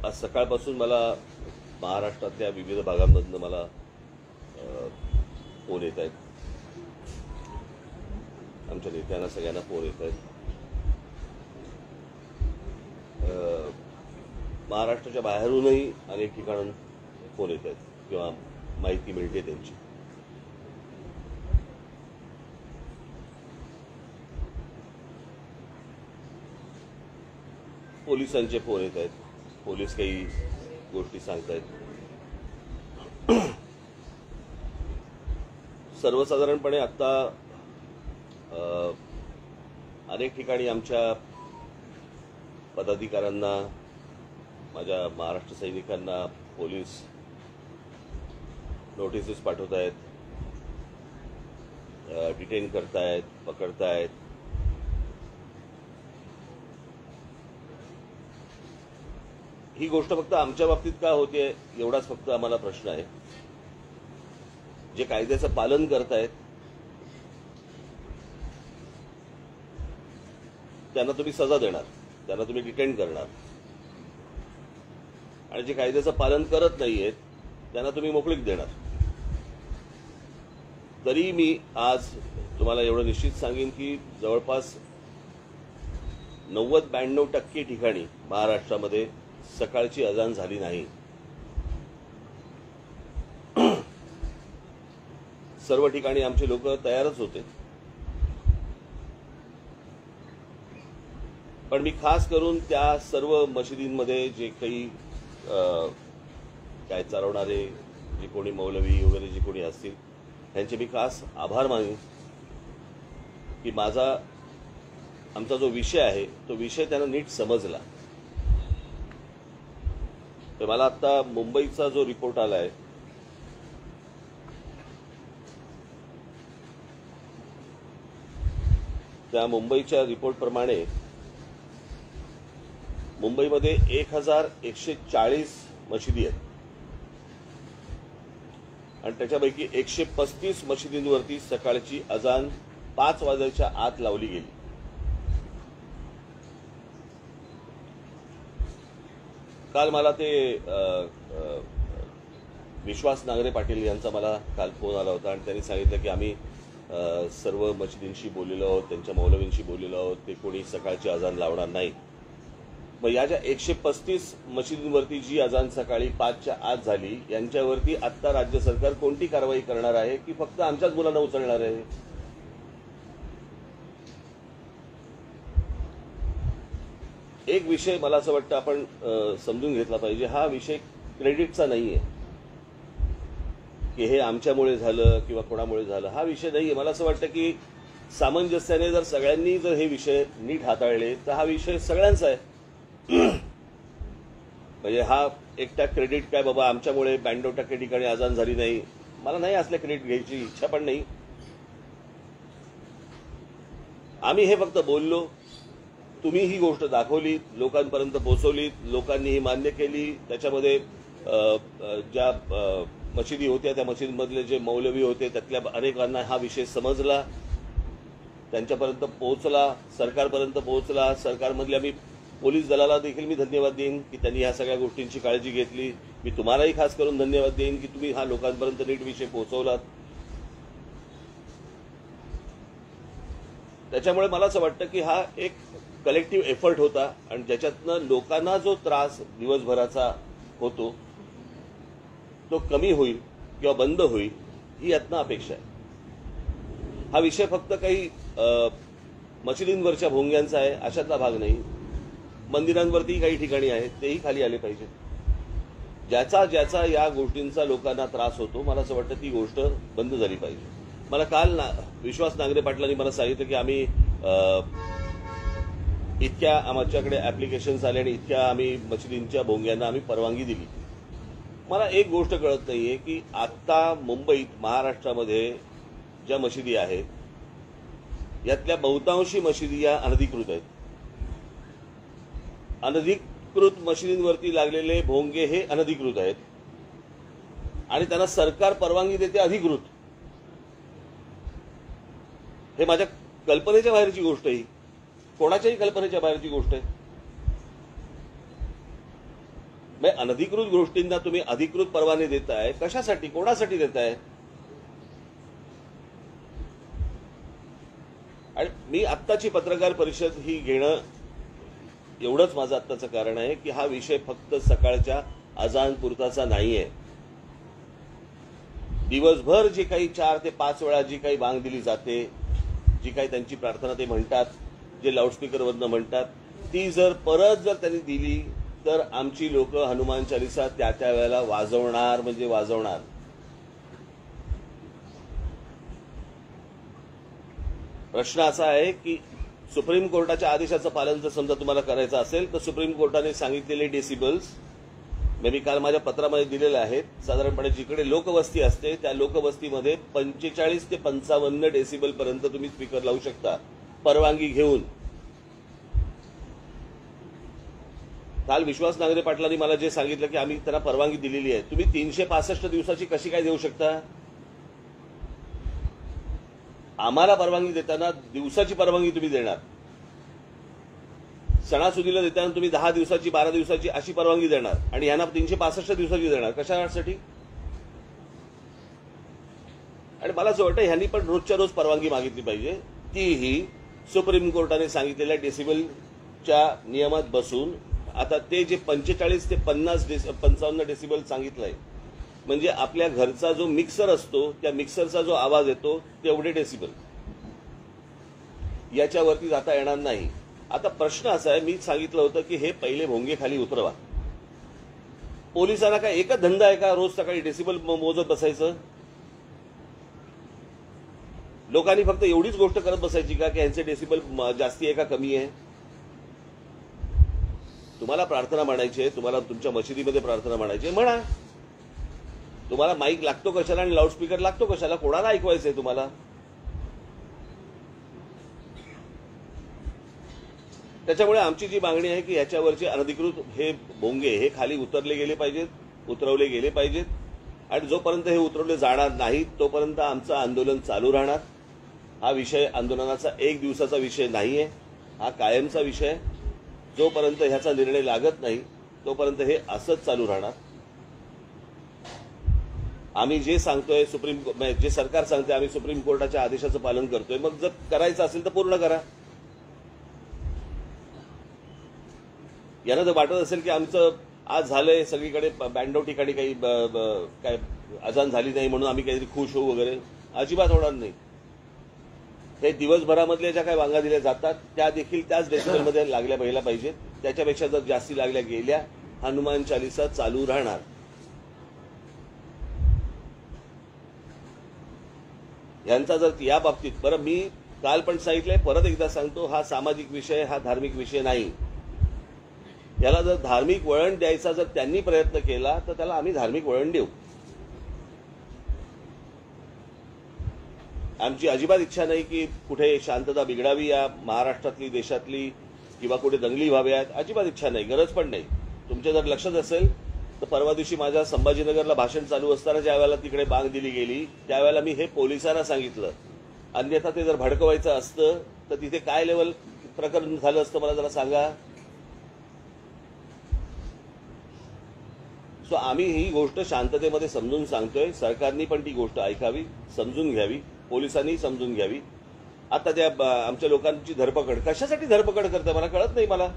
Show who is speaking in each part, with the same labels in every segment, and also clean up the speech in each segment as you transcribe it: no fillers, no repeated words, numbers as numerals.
Speaker 1: आज सकाळपासून मला महाराष्ट्रातल्या विविध भागांमधनं मला फोन येत आहेत. आमच्या नेत्यांना सगळ्यांना फोन येत आहेत. महाराष्ट्राच्या बाहेरूनही अनेक ठिकाणून फोन येत आहेत किंवा माहिती मिळते त्यांची. पोलिसांचे फोन येत आहेत. पोलीस काही गोष्टी सांगतायत. सर्वसाधारणपणे आता अनेक ठिकाणी आमच्या पदाधिकाऱ्यांना, माझ्या महाराष्ट्र सैनिकांना पोलीस नोटिसेस पाठवत आहेत, डिटेन करतायत, पकडतायत. ही गोष्ट फक्त आमच्या बाबतीत का होते एवढाच फक्त आम्हाला प्रश्न आहे. जे कायद्याचं पालन करतायत त्यांना तुम्ही सजा देणार, त्यांना तुम्ही डिटेन करणार, आणि जे कायद्याचं पालन करत नाहीयेत त्यांना तुम्ही मोकळीक देणार. तरी मी आज तुम्हाला एवढं निश्चित सांगेन की जवळपास 90-92% ठिकाणी महाराष्ट्रामध्ये सकाळची अजान झाली नाही. सर्व ठिकाणी आमचे लोक तयारच होते. पण मी खास करून त्या सर्व मशिदींमध्ये जे काही काय चालवणारे, जे कोणी मौलवी वगैरे जे कोणी असतील त्यांचे मी खास आभार मानेन की आमचा जो विषय आहे तो विषय त्यांना नीट समजला. तर मला आता मुंबईचा जो रिपोर्ट आलाय त्या मुंबईच्या रिपोर्टप्रमाणे मुंबईमध्ये 1140 मशिदी आहेत आणि त्याच्यापैकी 135 मशिदींवरती सकाळची अजान 5 वाजायच्या आत लावली गेली. काल मला ते विश्वास नांगरे पाटील यांचा मला काल फोन आला होता आणि त्यांनी सांगितलं की आम्ही सर्व मशिदींशी बोललेलो आहोत, त्यांच्या मौलवींशी बोललेलो आहोत, ते कोणी सकाळची अजान लावणार नाही. मग या ज्या 135 मशिदींवरती जी अजान सकाळी 5च्या आत झाली यांच्यावरती आत्ता राज्य सरकार कोणती कारवाई करणार आहे की फक्त आमच्याच मुलांना उचलणार आहे? एक विषय मला असं वाटतं आपण समजून घेतला पाहिजे. हा विषय क्रेडिटचा नाहीये की हे आमच्यामुळे झालं किंवा कोणामुळे झालं, हा विषय नाहीये. मला असं वाटतं की सामंजस्याने जर सगळ्यांनी जर हे विषय नीट हाताळले तर हा विषय सगळ्यांचा आहे. म्हणजे हा एकटा क्रेडिट काय बाबा आमच्यामुळे 92% ठिकाणी अजान झाली नाही, मला नाही असल्या क्रेडिट घ्यायची इच्छा पण नाही. आम्ही हे फक्त बोललो, तुम्ही ही गोष्ट दाखवली, लोकांपर्यंत पोहोचवलीत, लोकांनी ही मान्य केली. त्याच्यामध्ये ज्या मशिदी होत्या त्या मशिदीमधले जे मौलवी होते त्यातल्या अनेकांना हा विषय समजला, त्यांच्यापर्यंत पोहोचला, सरकारपर्यंत पोहोचला. सरकारमधल्या मी पोलीस दलाला देखील मी धन्यवाद देईन की त्यांनी ह्या सगळ्या गोष्टींची काळजी घेतली. मी तुम्हालाही खास करून धन्यवाद देईन की तुम्ही हा लोकांपर्यंत नीट विषय पोहोचवलात. त्याच्यामुळे मला असं वाटतं की हा एक कलेक्टिव्ह एफर्ट होता आणि ज्याच्यातनं लोकांना जो त्रास दिवसभराचा होतो तो कमी होईल किंवा बंद होईल ही यातनं अपेक्षा आहे. हा विषय फक्त काही मशिदींवरच्या भोंग्यांचा आहे अशातला भाग नाही. मंदिरांवरती काही ठिकाणी आहेत तेही खाली आले पाहिजे. ज्याचा या गोष्टींचा लोकांना त्रास होतो मला असं वाटतं ती गोष्ट बंद झाली पाहिजे. मला काल विश्वास नांगरे पाटलांनी मला सांगितलं की आम्ही इतक्या आमच्याकडे ऍप्लिकेशन्स आले आणि इतक्या आम्ही मशिदींच्या भोंग्यांना आम्ही परवानगी दिली. मला एक गोष्ट कळत नाहीये की आता मुंबईत महाराष्ट्रामध्ये ज्या मशिदी आहेत यातल्या बहुतांशी मशिदी या अनधिकृत आहेत. अनधिकृत मशिदींवरती लागलेले भोंगे हे अनधिकृत आहेत आणि त्यांना सरकार परवानगी देते अधिकृत. हे माझ्या कल्पनेच्या बाहेरची गोष्ट आहे. कोणाच्याही कल्पनेच्या बाहेरची गोष्ट आहे. म्हणजे अनधिकृत गोष्टींना तुम्ही अधिकृत परवाने देताय, कशासाठी, कोणासाठी देताय? आणि मी आत्ताची पत्रकार परिषद ही घेणं एवढंच माझं आत्ताचं कारण आहे की हा विषय फक्त सकाळच्या अजान पुरताचा नाहीये. दिवसभर जी काही 4 ते 5 वेळा जी काही बांग दिली जाते, जी काही त्यांची प्रार्थना ते म्हणतात, जे लाऊडस्पीकरवरनं म्हणतात, ती जर परत जर त्यांनी दिली तर आमची लोक हनुमान चालीसा त्या त्या वेळेला वाजवणार म्हणजे वाजवणार. प्रश्न असा आहे की सुप्रीम कोर्टाच्या आदेशाचं पालन जर समजा तुम्हाला करायचं असेल तर सुप्रीम कोर्टाने सांगितलेले डेसिबल्स मी काल माझ्या पत्रामध्ये दिलेले आहेत. साधारणपणे जिकडे लोकवस्ती असते त्या लोकवस्तीमध्ये 45 ते 55 डेसिबल पर्यंत तुम्ही स्पीकर लावू शकता परवानगी घेऊन. काल विश्वास नांगरे पाटलांनी मला जे सांगितलं की आम्ही त्यांना परवानगी दिलेली आहे. तुम्ही 365 दिवसाची कशी काय देऊ शकता? आम्हाला परवानगी देताना दिवसाची परवानगी तुम्ही देणार, सणासुदीला देताना तुम्ही 10 दिवसाची 12 दिवसाची अशी परवानगी देणार आणि यांना 365 दिवसाची देणार. कशासाठी? आणि मला असं वाटतं ह्यांनी पण रोजच्या रोज परवानगी मागितली पाहिजे, तीही सुप्रीम कोर्टाने सांगितलेल्या डेसिबलच्या नियमात बसून. आता ते जे 45 ते 55 डेसिबल सांगितलंय म्हणजे आपल्या घरचा जो मिक्सर असतो त्या मिक्सरचा जो आवाज येतो तेवढे डेसिबल, याच्यावरती जाता येणार नाही. आता प्रश्न असा आहे, मी सांगितलं होतं की हे पहिले भोंगे खाली उतरवा. पोलिसांना काय एकच धंदा आहे का रोज सकाळी डेसिबल मोजत बसायचं? लोकांनी फक्त एवढीच गोष्ट करत बसायची का की यांचे डेसिबल जास्ती आहे का कमी आहे? तुम्हाला प्रार्थना म्हणायची आहे, तुम्हाला तुमच्या मशिदीमध्ये प्रार्थना म्हणायची आहे, म्हणा. तुम्हाला माईक लागतो कशाला आणि लाऊडस्पीकर लागतो कशाला? कोणाला ऐकवायचंय तुम्हाला? त्याच्यामुळे आमची जी मागणी आहे की याच्यावरचे अनधिकृत हे भोंगे हे खाली उतरले गेले पाहिजेत, उतरवले गेले पाहिजेत. आणि जोपर्यंत हे उतरवले जाणार नाहीत तोपर्यंत आमचं आंदोलन चालू राहणार. हा विषय आंदोलनाचा 1 दिवसाचा विषय नाहीये, हा कायमचा विषय आहे. जोपर्यंत ह्याचा निर्णय लागत नाही तोपर्यंत हे असंच चालू राहणार. आम्ही जे सांगतोय जे सरकार सांगते आम्ही सुप्रीम कोर्टाच्या आदेशाचं पालन करतोय. मग जर करायचं असेल तर पूर्ण करा. यांना जर वाटत असेल की आमचं आज झालंय सगळीकडे ब्याण्णव ठिकाणी काही काय अजान झाली नाही म्हणून आम्ही काहीतरी खुश होऊ वगैरे, अजिबात होणार नाही. हे दिवसभरामधल्या ज्या काही वांगा दिल्या जातात त्या देखील त्याच डेसिबलमध्ये लागल्या पाहिजेत. त्याच्यापेक्षा जर जास्ती लागल्या गेल्या हनुमान चालीसा चालू राहणार. यांचा जर या बाबतीत, बरं मी काल पण सांगितलंय, परत एकदा सांगतो, हा सामाजिक विषय, हा धार्मिक विषय नाही. याला जर धार्मिक वळण द्यायचा जर त्यांनी प्रयत्न केला तर त्याला आम्ही धार्मिक वळण देऊ. आमची अजिबात इच्छा नाही की कुठे शांतता बिघडावी या महाराष्ट्रातली, देशातली, किंवा कुठे दंगली व्हाव्यात. अजिबात इच्छा नाही, गरज पण नाही. तुमच्या जर लक्षात असेल तर परवा दिवशी माझ्या संभाजीनगरला भाषण चालू असताना ज्या वेळेला तिकडे बांग दिली गेली त्यावेळेला मी हे पोलिसांना सांगितलं. अन्यथा ते जर भडकवायचं असतं तर तिथे काय लेवल प्रकरण झालं असतं मला जरा सांगा. सो आम्ही ही गोष्ट शांततेमध्ये समजून सांगतोय. सरकारनी पण ती गोष्ट ऐकावी, समजून घ्यावी, पोलिसांनी समजून घ्यावी. आता त्या आमच्या लोकांची धरपकड कशासाठी धरपकड करते मला कळत नाही. मला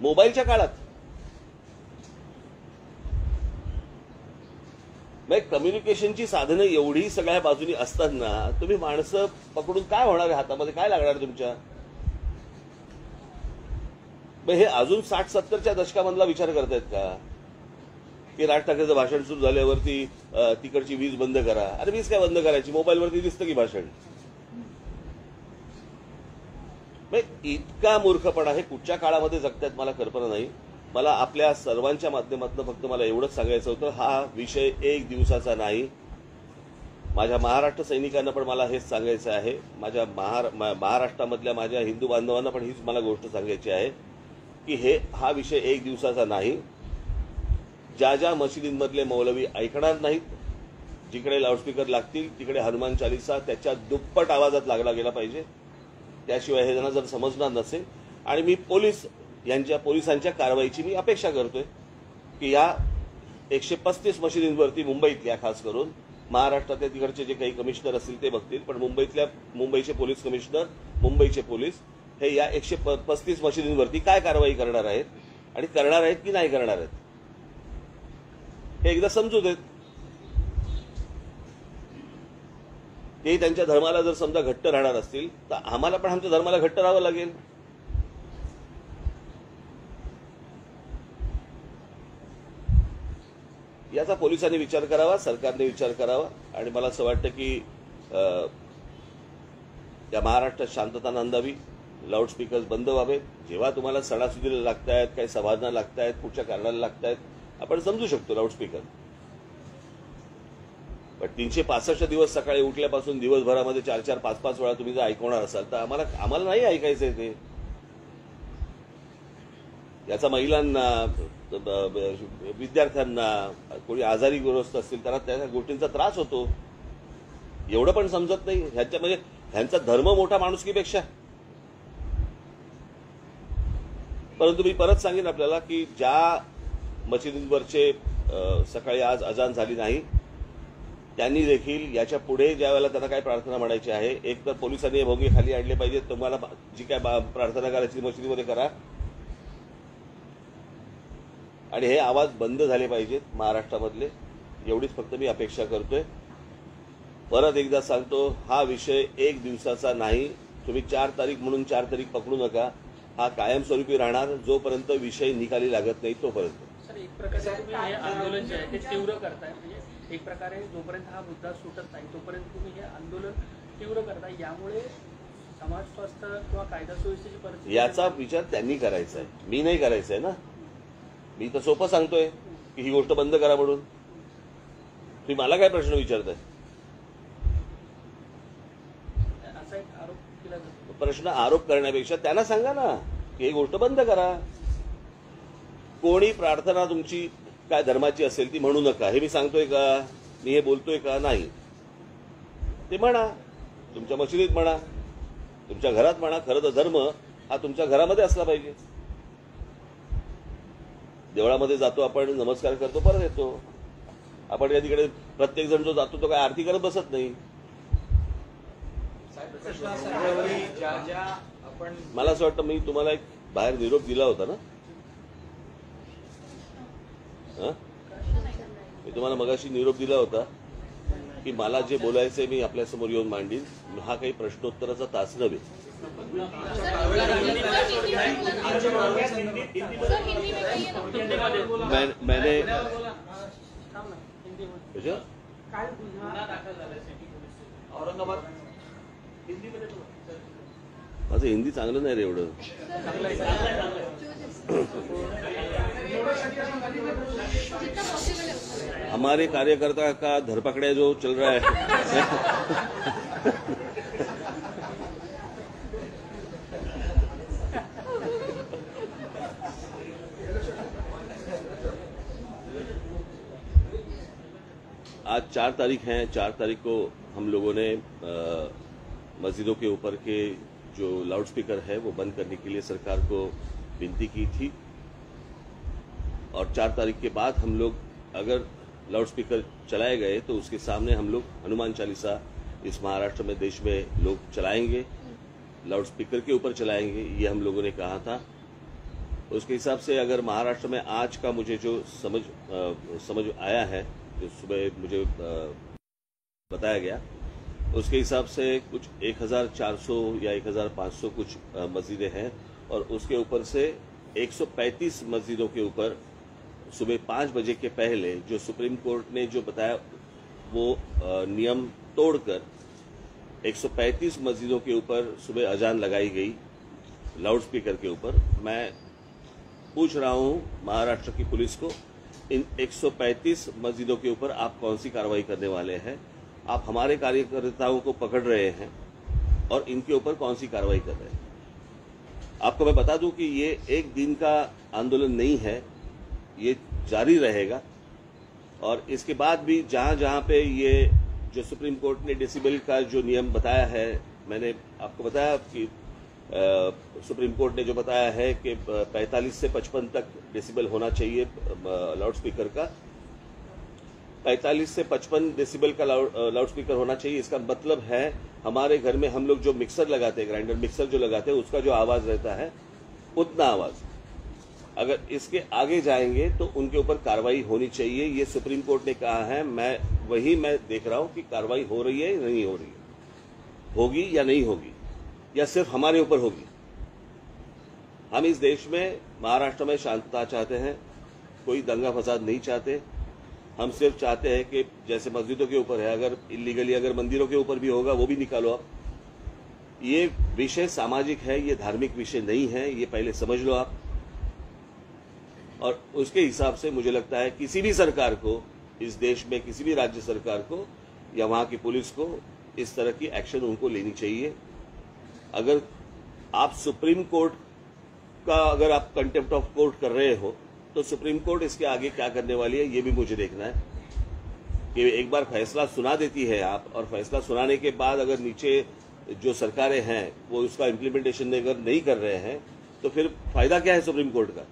Speaker 1: मोबाईलच्या काळात कम्युनिकेशनची साधनं एवढी सगळ्या बाजूनी असताना तुम्ही माणसं पकडून काय होणार आहे? हातामध्ये काय लागणार तुमच्या? हे अजून 60-70च्या दशकामधला विचार करतायत का की राज ठाकरेचं भाषण सुरू झाल्यावरती तिकडची वीज बंद करा? अरे वीज काय बंद करायची? मोबाईलवरती दिसतं की भाषण. इतका मूर्खपणा हे कुठच्या काळामध्ये जगतायत मला कल्पना नाही. मला आपल्या सर्वांच्या माध्यमातून फक्त मला एवढंच सांगायचं होतं, हा विषय 1 दिवसाचा नाही. माझ्या महाराष्ट्र सैनिकांना पण मला हेच सांगायचं आहे. माझ्या महाराष्ट्रामधल्या माझ्या हिंदू बांधवांना पण हीच मला गोष्ट सांगायची आहे की हा विषय 1 दिवसाचा नाही. ज्या ज्या मशिदींमधले मौलवी ऐकणार नाहीत, जिकडे लाऊडस्पीकर लागतील तिकडे हनुमान चालीसा त्याच्या दुप्पट आवाजात लागला गेला पाहिजे. त्याशिवाय हे त्यांना जर समजणार नसेल. आणि मी पोलीस यांच्या पोलिसांच्या कारवाईची मी अपेक्षा करतोय की या 135 मशिदींवरती मुंबईतल्या खास करून महाराष्ट्रातल्या तिकडचे जे काही कमिशनर असतील ते बघतील, पण मुंबईचे पोलीस कमिशनर, मुंबईचे पोलीस हे या 135 मशिदींवरती काय कारवाई करणार आहेत आणि करणार आहेत की नाही करणार आहेत हे एकदा समजू देत. ते त्यांच्या धर्माला जर समजा घट्ट राहणार असतील तर आम्हाला पण आमच्या धर्माला घट्ट राहावं लागेल. याचा पोलिसांनी विचार करावा, सरकारने विचार करावा आणि मला असं वाटतं की या महाराष्ट्रात शांतता नांदावी, लाऊडस्पीकर्स बंद व्हावेत. जेव्हा तुम्हाला सणासुदीला लागतायत, काही सभांना लागतायत, कुठच्या कारणाला लागतायत, आपण समजू शकतो लाऊडस्पीकर. पण 365 दिवस सकाळी उठल्यापासून दिवसभरामध्ये 4-4, 5-5 वेळा तुम्ही जर ऐकवणार असाल तर आम्हाला नाही ऐकायचंय ते. याचा महिलांना, विद्यार्थ्यांना, कोणी आजारी ग्रस्त असतील त्यांना त्या गोष्टींचा त्रास होतो. एवढं पण समजत नाही. ह्यांचा धर्म मोठा माणुसकीपेक्षा. परंतु मी परत सांगेन आपल्याला की ज्या मशिदींवरचे सकाळी आज अजान झाली नाही त्यांनी देखील याच्या पुढे ज्या वेळेला त्यांना काय प्रार्थना म्हणायची आहे, एक तर पोलिसांनी भोंगे खाली आणले पाहिजेत. तुम्हाला जी काय प्रार्थना करायची मशिदीमध्ये करा आणि हे आवाज बंद झाले पाहिजेत महाराष्ट्रामधले. एवढीच फक्त मी अपेक्षा करतोय. परत एकदा सांगतो, हा विषय एक दिवसाचा नाही. तुम्ही 4 तारीख म्हणून 4 तारीख पकडू नका. हा कायमस्वरूपी राहणार जोपर्यंत विषय निकाली लागत नाही तोपर्यंत.
Speaker 2: सर, एक प्रकारे तुम्ही हे आंदोलन जे आहे ते तीव्र करताय. म्हणजे एक प्रकारे जोपर्यंत हा मुद्दा सुटत नाही तोपर्यंत तुम्ही हे आंदोलन तीव्र करताय. यामुळे समाज स्वास्थ्य किंवा कायदा सुव्यवस्थेची परिस्थिती
Speaker 1: याचा विचार त्यांनी करायचा आहे, मी नाही करायचा आहे ना. मी तर सोपं सांगतोय की ही गोष्ट बंद करा म्हणून. तुम्ही मला काय प्रश्न विचारताय?
Speaker 2: असा एक आरोप केला जातो.
Speaker 1: प्रश्न आरोप करण्यापेक्षा त्यांना सांगा ना की ही गोष्ट बंद करा. कोणी प्रार्थना तुमची काय धर्माची असेल ती म्हणू नका, हे मी सांगतोय का? मी हे बोलतोय का? नाही. ते म्हणा, तुमच्या मशिदीत म्हणा, तुमच्या घरात म्हणा. खरं तर धर्म हा तुमच्या घरामध्ये असला पाहिजे. देवळामध्ये जातो आपण, नमस्कार करतो, परत येतो. आपण या तिकडे प्रत्येक जण जो जातो तो काय आरती करत बसत नाही. मला असं वाटतं मी तुम्हाला एक बाहेर निरोप दिला होता ना. मी तुम्हाला मगाशी निरोप दिला होता की मला जे बोलायचंय मी आपल्यासमोर येऊन मांडीन. हा काही प्रश्नोत्तराचा तास नव्हे. मैंने औरंगाबाद माझं हिंदी चांगलं नाही रे एवढं. हमारे कार्यकर्ता का धरपकड़े जो चल रहा है आज 4 तारीख है. 4 तारीख को हम लोगों ने मस्जिदों के ऊपर के जो लाउडस्पीकर है वो बंद करने के लिए सरकार को विनती की थी. और 4 तारीख के बाद हम लोग अगर लाउडस्पीकर चलाए गए तो उसके सामने हम लोग हनुमान चालीसा इस महाराष्ट्र में, देश में लोग चलाएंगे, लाउडस्पीकर के ऊपर चलाएंगे. ये हम लोगों ने कहा था. उसके हिसाब से अगर महाराष्ट्र में आज का मुझे जो समझ आया है, जो सुबह मुझे बताया गया, उसके हिसाब से कुछ 1400 या 1500 कुछ मस्जिदें हैं और उसके ऊपर से 135 मस्जिदों के ऊपर सुबह 5 बजे के पहले जो सुप्रीम कोर्ट ने जो बताया वो नियम तोड़कर 135 मस्जिदों के ऊपर सुबह अजान लगाई गई लाउडस्पीकर के ऊपर. मैं पूछ रहा हूं महाराष्ट्र की पुलिस को, इन 135 मस्जिदों के ऊपर आप कौन सी कार्रवाई करने वाले हैं? आप हमारे कार्यकर्ताओं को पकड़ रहे हैं और इनके ऊपर कौन सी कार्रवाई कर रहे हैं? आपको मैं बता दूं कि ये एक दिन का आंदोलन नहीं है, ये जारी रहेगा. और इसके बाद भी जहां जहां पे ये जो सुप्रीम कोर्ट ने डेसिबल का जो नियम बताया है, मैंने आपको बताया कि सुप्रीम कोर्ट ने जो बताया है कि 45 से 55 तक डेसिबल होना चाहिए लाउड स्पीकर का, 45 से 55 डेसिबल का लाउड स्पीकर होना चाहिए। इसका मतलब है हमारे घर में हम लोग जो मिक्सर लगाते हैं, ग्राइंडर मिक्सर जो लगाते हैं, उसका जो आवाज रहता है उतना आवाज, अगर इसके आगे जाएंगे तो उनके ऊपर कार्रवाई होनी चाहिए। ये सुप्रीम कोर्ट ने कहा है। मैं देख रहा हूं कि कार्रवाई हो रही है या नहीं हो रही है, होगी या नहीं होगी, या सिर्फ हमारे ऊपर होगी। हम इस देश में, महाराष्ट्र में शांतता चाहते हैं, कोई दंगा फसाद नहीं चाहते। हम सिर्फ चाहते हैं कि जैसे मस्जिदों के ऊपर है, अगर इलीगली अगर मंदिरों के ऊपर भी होगा वो भी निकालो आप। ये विषय सामाजिक है, ये धार्मिक विषय नहीं है, ये पहले समझ लो आप। और उसके हिसाब से मुझे लगता है किसी भी सरकार को, इस देश में किसी भी राज्य सरकार को या वहां की पुलिस को इस तरह की एक्शन उनको लेनी चाहिए। अगर आप सुप्रीम कोर्ट का अगर आप कंटेम्प्ट ऑफ कोर्ट कर रहे हो तो सुप्रीम कोर्ट इसके आगे क्या करने वाली है ये भी मुझे देखना है। कि एक बार फैसला सुना देती है आप, और फैसला सुनाने के बाद अगर नीचे जो सरकारें हैं वो उसका इम्प्लीमेंटेशन अगर नहीं कर रहे हैं तो फिर फायदा क्या है सुप्रीम कोर्ट का?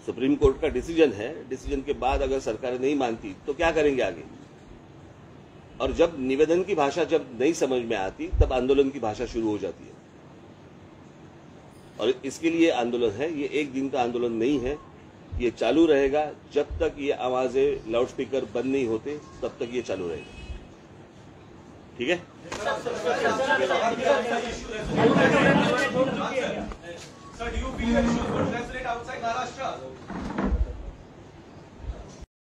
Speaker 1: सुप्रीम कोर्ट का डिसीजन है, डिसीजन के बाद अगर सरकारें नहीं मानती तो क्या करेंगे आगे? और जब निवेदन की भाषा जब नहीं समझ में आती तब आंदोलन की भाषा शुरू हो जाती है। और इसके लिए आंदोलन है, ये एक दिन का आंदोलन नहीं है, ये चालू रहेगा जब तक ये आवाजें लाउड स्पीकर बंद नहीं होते, तब तक ये चालू रहेगा। ठीक है?
Speaker 3: Sir, do you feel that you should translate outside Maharashtra?